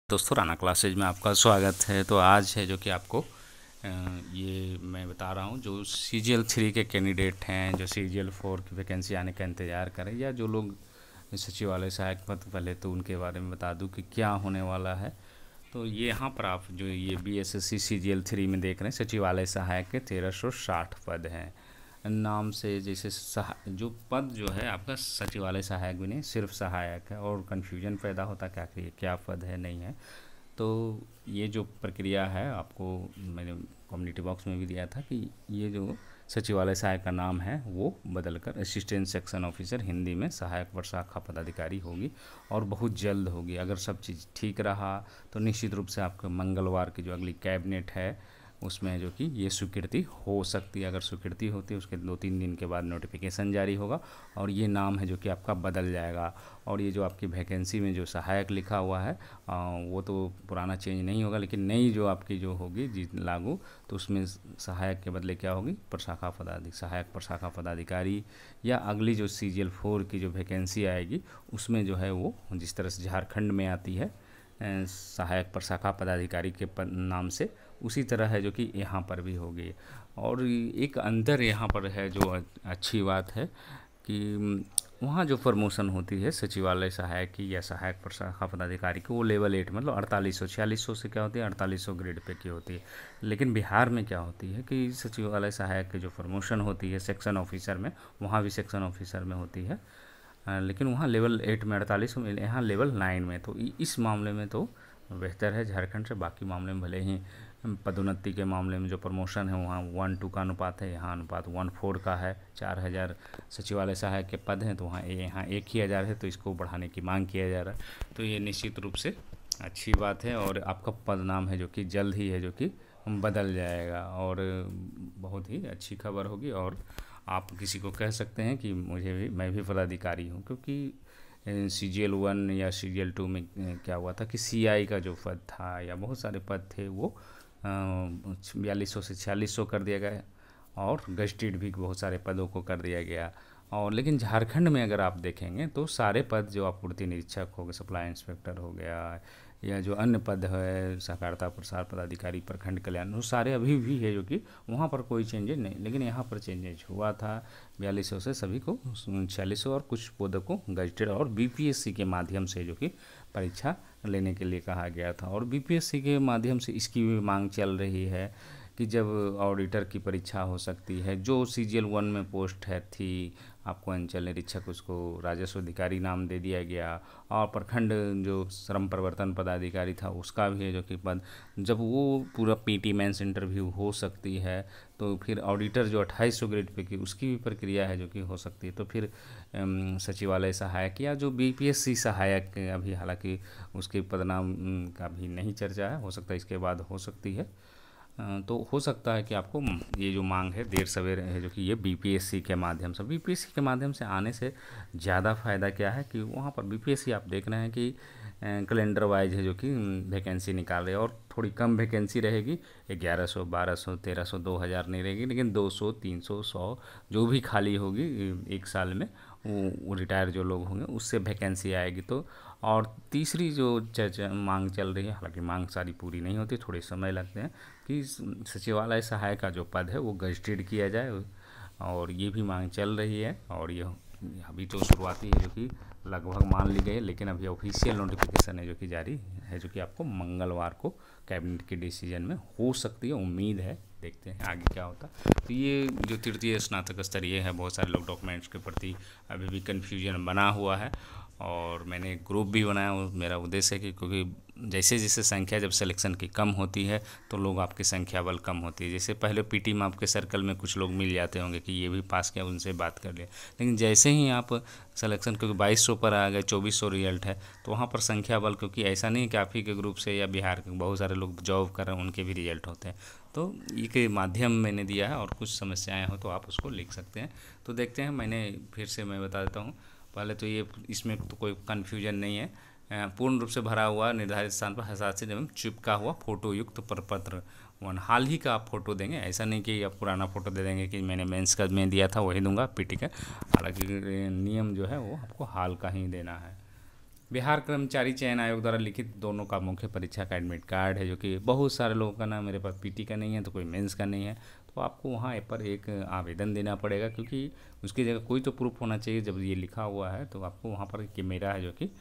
दोस्तों राना क्लासेज में आपका स्वागत है। तो आज है जो कि आपको ये मैं बता रहा हूँ जो CGL 3 के कैंडिडेट हैं, जो CGL 4 की वैकेंसी आने का इंतज़ार करें, या जो लोग सचिवालय सहायक पद पहले तो उनके बारे में बता दूं कि क्या होने वाला है। तो ये यहाँ पर आप जो ये BSSC CGL 3 में देख रहे हैं, सचिवालय सहायक के 1360 पद हैं। नाम से जैसे जो पद जो है आपका सचिवालय सहायक भी नहीं, सिर्फ सहायक है, और कन्फ्यूजन पैदा होता क्या पद है नहीं है। तो ये जो प्रक्रिया है आपको मैंने कम्युनिटी बॉक्स में भी दिया था कि ये जो सचिवालय सहायक का नाम है वो बदलकर असिस्टेंट सेक्शन ऑफिसर, हिंदी में सहायक प्रशाखा पदाधिकारी होगी, और बहुत जल्द होगी। अगर सब चीज़ ठीक रहा तो निश्चित रूप से आपको मंगलवार की जो अगली कैबिनेट है उसमें जो कि ये स्वीकृति हो सकती है। अगर स्वीकृति होती है उसके 2-3 दिन के बाद नोटिफिकेशन जारी होगा और ये नाम है जो कि आपका बदल जाएगा। और ये जो आपकी वैकेंसी में जो सहायक लिखा हुआ है वो तो पुराना चेंज नहीं होगा, लेकिन नई जो आपकी जो होगी जी लागू, तो उसमें सहायक के बदले क्या होगी, सहायक प्रशाखा पदाधिकारी, या अगली जो CGL 4 की जो वैकेंसी आएगी उसमें जो है वो जिस तरह से झारखंड में आती है सहायक प्रशाखा पदाधिकारी के नाम से, उसी तरह है जो कि यहाँ पर भी होगी। और एक अंतर यहाँ पर है जो अच्छी बात है कि वहाँ जो प्रमोशन होती है सचिवालय सहायक की या सहायक प्रशाखा पदाधिकारी की, वो लेवल 8 मतलब 4800-4600 से क्या होती है, 4800 ग्रेड पे की होती है। लेकिन बिहार में क्या होती है कि सचिवालय सहायक की जो प्रमोशन होती है सेक्शन ऑफिसर में, वहाँ भी सेक्शन ऑफिसर में होती है, लेकिन वहाँ लेवल 8 में 4800 में, यहाँ लेवल 9 में। तो इस मामले में तो बेहतर है झारखंड से। बाकी मामले में भले ही पदोन्नति के मामले में जो प्रमोशन है वहाँ 1:2 का अनुपात है, यहाँ अनुपात 1:4 का है। 4000 सचिवालय सहायक के पद हैं तो वहाँ यहाँ 1000 है, तो इसको बढ़ाने की मांग किया जा रहा है। तो ये निश्चित रूप से अच्छी बात है, और आपका पद नाम है जो कि जल्द ही है जो कि बदल जाएगा, और बहुत ही अच्छी खबर होगी। और आप किसी को कह सकते हैं कि मैं भी पदाधिकारी हूँ, क्योंकि CGL 1 या CGL 2 में क्या हुआ था कि CI का जो पद था या बहुत सारे पद थे वो 4200 से 4600 कर दिया गया, और गजटेड भी बहुत सारे पदों को कर दिया गया। और लेकिन झारखंड में अगर आप देखेंगे तो सारे पद जो आपूर्ति निरीक्षक हो गए, सप्लाई इंस्पेक्टर हो गया, या जो अन्य पद है सहकारिता प्रसार पदाधिकारी, प्रखंड कल्याण, वो सारे अभी भी है जो कि वहाँ पर कोई चेंजेज नहीं। लेकिन यहाँ पर चेंजेज हुआ था 4200 से सभी को 4600, और कुछ पदों को गजटेड और BPSC के माध्यम से जो कि परीक्षा लेने के लिए कहा गया था। और BPSC के माध्यम से इसकी भी मांग चल रही है कि जब ऑडिटर की परीक्षा हो सकती है, जो CGL 1 में पोस्ट है थी आपको अंचल निरीक्षक, उसको राजस्व अधिकारी नाम दे दिया गया, और प्रखंड जो श्रम प्रवर्तन पदाधिकारी था उसका भी है जो कि पद, जब वो पूरा PT मेंस इंटरव्यू हो सकती है तो फिर ऑडिटर जो 2800 ग्रेड पे की उसकी भी प्रक्रिया है जो कि हो सकती है। तो फिर सचिवालय सहायक या जो BPSC सहायक, अभी हालांकि उसके पदनाम का भी नहीं चर्चा है, हो सकता है इसके बाद हो सकती है। तो हो सकता है कि आपको ये जो मांग है देर सवेर है जो कि ये BPSC के माध्यम से आने से ज़्यादा फ़ायदा क्या है कि वहाँ पर BPSC आप देख रहे हैं कि कैलेंडर वाइज है जो कि वैकेंसी निकाल रहे हैं, और थोड़ी कम वैकेंसी रहेगी, 1100, 1200, 1300, 2000 नहीं रहेगी, लेकिन 200, 300, 100 जो भी खाली होगी एक साल में, वो रिटायर जो लोग होंगे उससे वैकेंसी आएगी। तो और तीसरी जो मांग चल रही है, हालांकि मांग सारी पूरी नहीं होती, थोड़े समय लगते हैं, कि सचिवालय सहायक का जो पद है वो गजटेड किया जाए, और ये भी मांग चल रही है। और ये अभी तो शुरुआती है जो कि लगभग मान ली गई है, लेकिन अभी ऑफिशियल नोटिफिकेशन है जो कि जारी है, जो कि आपको मंगलवार को कैबिनेट के डिसीजन में हो सकती है, उम्मीद है, देखते हैं आगे क्या होता है। तो ये जो तृतीय स्नातक स्तरीय है, बहुत सारे लोग डॉक्यूमेंट्स के प्रति अभी भी कन्फ्यूजन बना हुआ है, और मैंने एक ग्रुप भी बनाया। मेरा उद्देश्य है कि क्योंकि जैसे जैसे संख्या जब सिलेक्शन की कम होती है तो लोग आपकी संख्या बल कम होती है। जैसे पहले PT में आपके सर्कल में कुछ लोग मिल जाते होंगे कि ये भी पास किया, उनसे बात कर लिया, लेकिन जैसे ही आप सिलेक्शन, क्योंकि 2200 पर आ गए, 2400 रिजल्ट है, तो वहाँ पर संख्या बल, क्योंकि ऐसा नहीं कि आप ही के ग्रुप से या बिहार के बहुत सारे लोग जॉब कर रहे हैं उनके भी रिजल्ट होते हैं। तो ये के माध्यम मैंने दिया है, और कुछ समस्याएँ हो तो आप उसको लिख सकते हैं। तो देखते हैं, फिर से मैं बता देता हूँ। पहले तो ये इसमें तो कोई कन्फ्यूजन नहीं है, पूर्ण रूप से भरा हुआ निर्धारित स्थान पर हस्ताक्षर एवं चिपका हुआ फोटो युक्त प्रपत्र 1 हाल ही का आप फोटो देंगे। ऐसा नहीं कि आप पुराना फोटो दे देंगे कि मैंने मेंस का में दिया था वही दूंगा PT का, हालांकि नियम जो है वो आपको हाल का ही देना है। बिहार कर्मचारी चयन आयोग द्वारा लिखित दोनों का मुख्य परीक्षा का एडमिट कार्ड है, जो कि बहुत सारे लोगों का ना, मेरे पास पीटी का नहीं है तो कोई मेंस का नहीं है, तो आपको वहाँ पर एक आवेदन देना पड़ेगा, क्योंकि उसकी जगह कोई तो प्रूफ होना चाहिए। जब ये लिखा हुआ है तो आपको वहाँ पर कि मेरा है, जो कि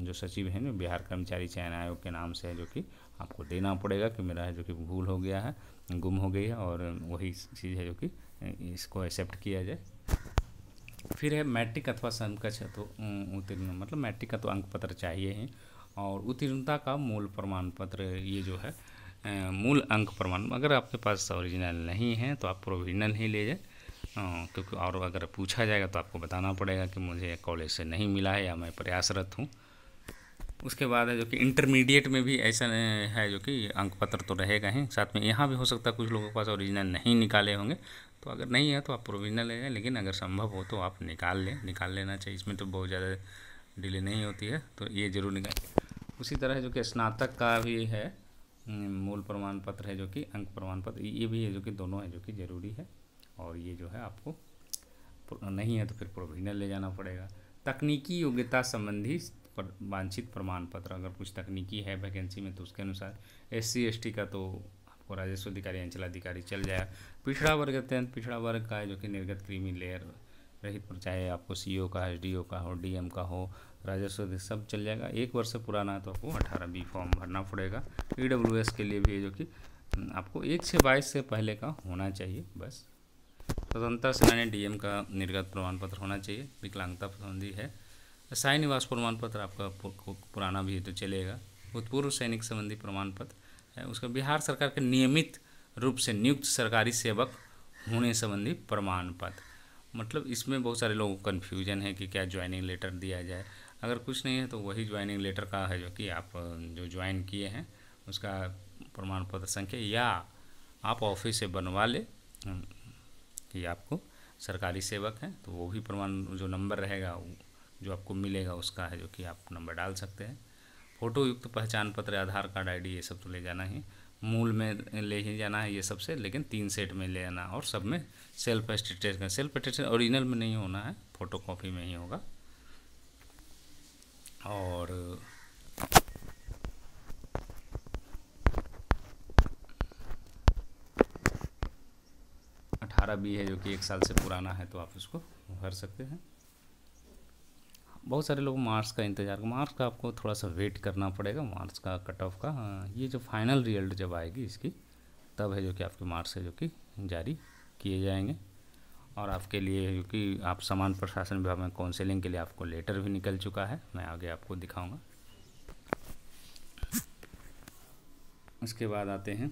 जो सचिव है, जो बिहार कर्मचारी चयन आयोग के नाम से है, जो कि आपको देना पड़ेगा कि मेरा है जो कि भूल हो गया है, गुम हो गई है, और वही चीज़ है जो कि इसको एक्सेप्ट किया जाए। फिर है मैट्रिक अथवा समकक्ष, तो उत्तीर्ण, मतलब मैट्रिक का तो अंक पत्र चाहिए ही, और उत्तीर्णता का मूल प्रमाण पत्र, ये जो है मूल अंक प्रमाण, अगर आपके पास ओरिजिनल नहीं है तो आप प्रोविजनल ही ले जाए, क्योंकि और अगर पूछा जाएगा तो आपको बताना पड़ेगा कि मुझे कॉलेज से नहीं मिला है या मैं प्रयासरत हूँ। उसके बाद है जो कि इंटरमीडिएट में भी ऐसा है, जो कि अंक पत्र तो रहेगा ही, साथ में यहाँ भी हो सकता है कुछ लोगों के पास ओरिजिनल नहीं निकाले होंगे, तो अगर नहीं है तो आप प्रोविजनल ले जाएं, लेकिन अगर संभव हो तो आप निकाल लेना चाहिए, इसमें तो बहुत ज़्यादा डिले नहीं होती है, तो ये ज़रूर निकाल। उसी तरह जो कि स्नातक का भी है मूल प्रमाण पत्र है, जो कि अंक प्रमाण पत्र, ये भी है जो कि दोनों है जो कि ज़रूरी है, और ये जो है आपको नहीं है तो फिर प्रोविजनल ले जाना पड़ेगा। तकनीकी योग्यता संबंधी वांछित प्रमाण पत्र, अगर कुछ तकनीकी है वैकेंसी में तो उसके अनुसार। SC ST का तो आपको राजस्व अधिकारी अंचलाधिकारी चल जाएगा। पिछड़ा वर्ग, अत्यंत पिछड़ा वर्ग का है जो कि निर्गत क्रीमी लेयर रहित पर, चाहे आपको CO का, SDO का हो, DM का हो, राजस्व सब चल जाएगा। 1 वर्ष से पुराना है तो आपको 18B फॉर्म भरना पड़ेगा। EWS के लिए भी है जो कि आपको 1 से 22 से पहले का होना चाहिए बस। स्वतंत्रता सेनानी DM का निर्गत प्रमाण पत्र होना चाहिए। विकलांगता संबंधी है। स्थायी निवास प्रमाण पत्र आपका पुराना भी तो चलेगा। भूतपूर्व सैनिक संबंधी प्रमाण पत्र है। उसका बिहार सरकार के नियमित रूप से नियुक्त सरकारी सेवक होने संबंधी प्रमाण पत्र, मतलब इसमें बहुत सारे लोगों को कन्फ्यूजन है कि क्या ज्वाइनिंग लेटर दिया जाए। अगर कुछ नहीं है तो वही ज्वाइनिंग लेटर का है जो कि आप जो ज्वाइन किए हैं उसका प्रमाण पत्र संख्या, या आप ऑफिस से बनवा ले कि आपको सरकारी सेवक हैं, तो वो भी प्रमाण जो नंबर रहेगा जो आपको मिलेगा उसका है जो कि आप नंबर डाल सकते हैं। फ़ोटो युक्त पहचान पत्र, आधार कार्ड, ID ये सब तो ले जाना ही, मूल में ले ही जाना है ये सबसे, लेकिन 3 सेट में ले जाना, और सब में सेल्फ अटेस्टेशन ओरिजिनल में नहीं होना है, फ़ोटो कॉपी में ही होगा। और 18B है जो कि 1 साल से पुराना है, तो आप उसको भर सकते हैं। बहुत सारे लोग मार्क्स का इंतज़ार, मार्क्स का आपको थोड़ा सा वेट करना पड़ेगा, मार्क्स का कट ऑफ का। ये जो फाइनल रिजल्ट जब आएगी इसकी, तब है जो कि आपके मार्क्स है जो कि जारी किए जाएंगे। और आपके लिए जो कि आप समान प्रशासन विभाग में काउंसलिंग के लिए आपको लेटर भी निकल चुका है, मैं आगे आपको दिखाऊंगा। उसके बाद आते हैं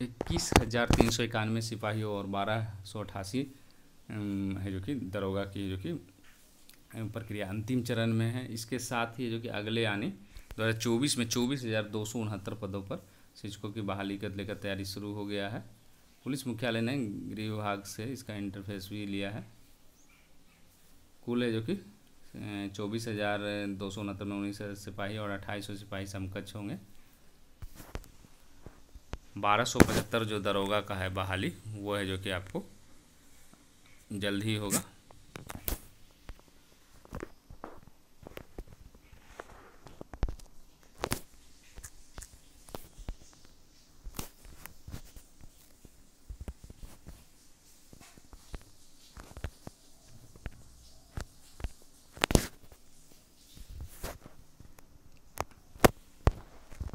इक्कीस 391 सिपाहियों और 1288 है जो कि दरोगा की जो कि प्रक्रिया अंतिम चरण में है। इसके साथ ही जो कि अगले आने 2024 में 24,269 पदों पर शिक्षकों की बहाली को लेकर तैयारी शुरू हो गया है। पुलिस मुख्यालय ने गृह विभाग से इसका इंटरफेस भी लिया है। कुल है जो कि 24,269 सिपाही और 2800 सिपाही समकक्ष होंगे। 1275 जो दरोगा का है बहाली, वो है जो कि आपको जल्द ही होगा।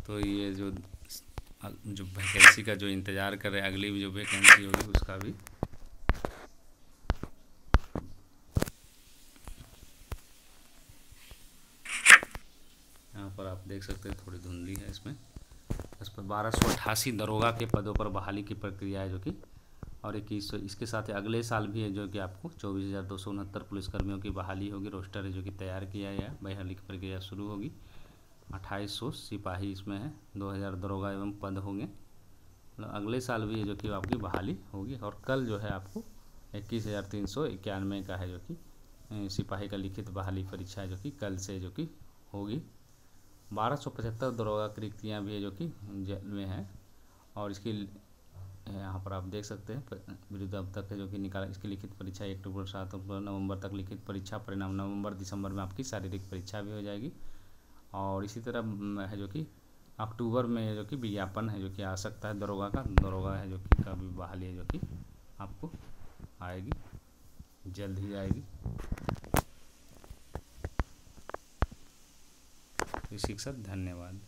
तो ये जो वैकेंसी का जो इंतज़ार कर रहे हैं, अगली भी जो वैकेंसी होगी उसका भी यहाँ पर आप देख सकते हैं, थोड़ी धुंधली है इसमें। इस पर 1288 दरोगा के पदों पर बहाली की प्रक्रिया है जो कि, और 2100 इसके साथ ही अगले साल भी है जो कि आपको 24,269 पुलिसकर्मियों की बहाली होगी। रोस्टर है जो कि तैयार किया गया, बहाली की प्रक्रिया शुरू होगी। 2800 सिपाही इसमें है, 2000 दरोगा एवं पद होंगे। अगले साल भी है जो कि आपकी बहाली होगी। और कल जो है आपको 21,391 का है जो कि सिपाही का लिखित बहाली परीक्षा है जो कि कल से जो कि होगी। 1275 दरोगा की रिक्तियाँ भी है जो कि जेल में हैं। और इसकी यहाँ पर आप देख सकते हैं विरुद्ध अब तक है जो कि निकाला। इसकी लिखित परीक्षा 1 अक्टूबर 7 अक्टूबर नवंबर तक लिखित परीक्षा, परिणाम नवंबर दिसंबर में आपकी शारीरिक परीक्षा भी हो जाएगी। और इसी तरह है जो कि अक्टूबर में जो कि विज्ञापन है जो कि आ सकता है दरोगा का। दरोगा है जो कि का भी बहाली है जो कि आपको आएगी, जल्द ही आएगी। शिक्षक धन्यवाद।